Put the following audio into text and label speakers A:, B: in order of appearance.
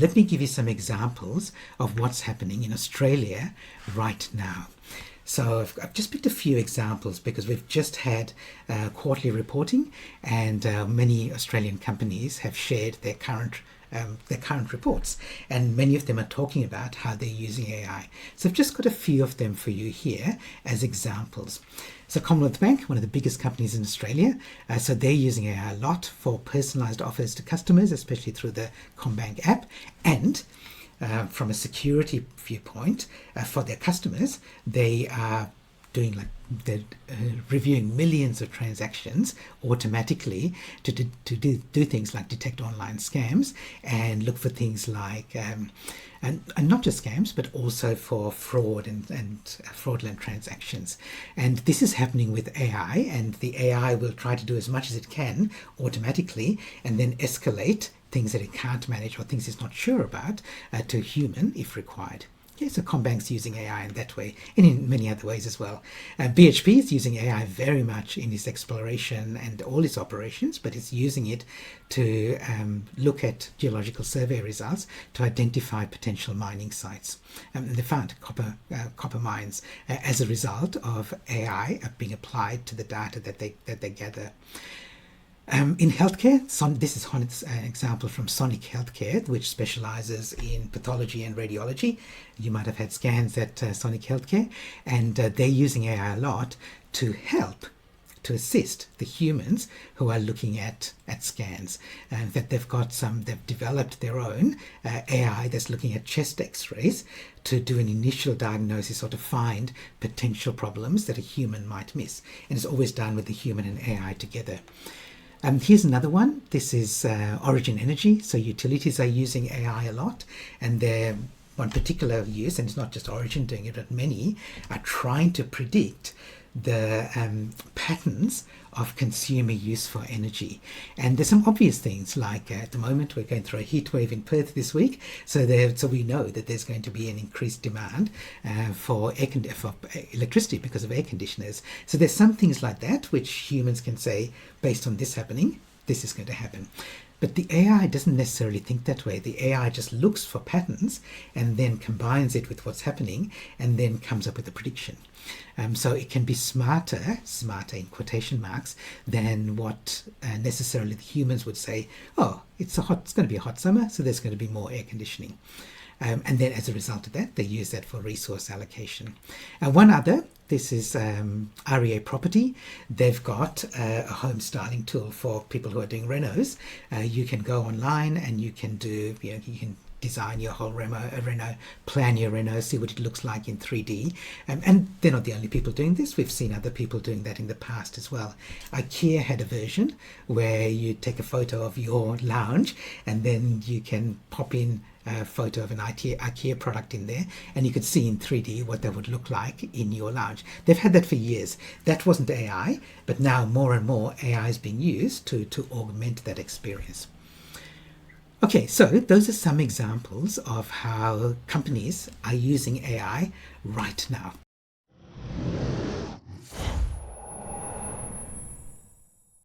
A: let me give you some examples of what's happening in Australia right now. So I've just picked a few examples because we've just had quarterly reporting, and many Australian companies have shared their current reports, and many of them are talking about how they're using AI. So I've just got a few of them for you here as examples. So Commonwealth Bank, one of the biggest companies in Australia, so they're using AI a lot for personalised offers to customers, especially through the CommBank app, and from a security viewpoint, for their customers, they are doing they're reviewing millions of transactions automatically to do things like detect online scams and look for things like and not just scams, but also for fraud and fraudulent transactions. And this is happening with AI, and the AI will try to do as much as it can automatically and then escalate things that it can't manage or things it's not sure about to a human if required. Okay, so CommBank's using AI in that way, and in many other ways as well. BHP is using AI very much in its exploration and all its operations, but it's using it to look at geological survey results to identify potential mining sites. And they found copper mines as a result of AI being applied to the data that they gather. In healthcare, this is an example from Sonic Healthcare, which specializes in pathology and radiology. You might have had scans at Sonic Healthcare, and they're using AI a lot to help, to assist the humans who are looking at scans. And that they've developed their own AI that's looking at chest x-rays to do an initial diagnosis or to find potential problems that a human might miss. And it's always done with the human and AI together. Here's another one. This is Origin Energy. So utilities are using AI a lot, and they're one particular use, and it's not just Origin doing it, but many are trying to predict the patterns of consumer use for energy. And there's some obvious things, like at the moment we're going through a heat wave in Perth this week, so we know that there's going to be an increased demand for electricity because of air conditioners. So there's some things like that which humans can say, based on this happening, this is going to happen. But the AI doesn't necessarily think that way. The AI just looks for patterns and then combines it with what's happening and then comes up with a prediction. So it can be smarter in quotation marks, than what necessarily the humans would say, oh, it's going to be a hot summer, so there's going to be more air conditioning. And then as a result of that, they use that for resource allocation. One other, this is REA Property. They've got a home styling tool for people who are doing renos. You can go online and you can do, you can design your whole reno, plan your reno, see what it looks like in 3D. And they're not the only people doing this. We've seen other people doing that in the past as well. IKEA had a version where you take a photo of your lounge and then you can pop in a photo of an IKEA product in there, and you could see in 3D what that would look like in your lounge. They've had that for years. That wasn't AI, but now more and more AI is being used to augment that experience. Okay, so those are some examples of how companies are using AI right now.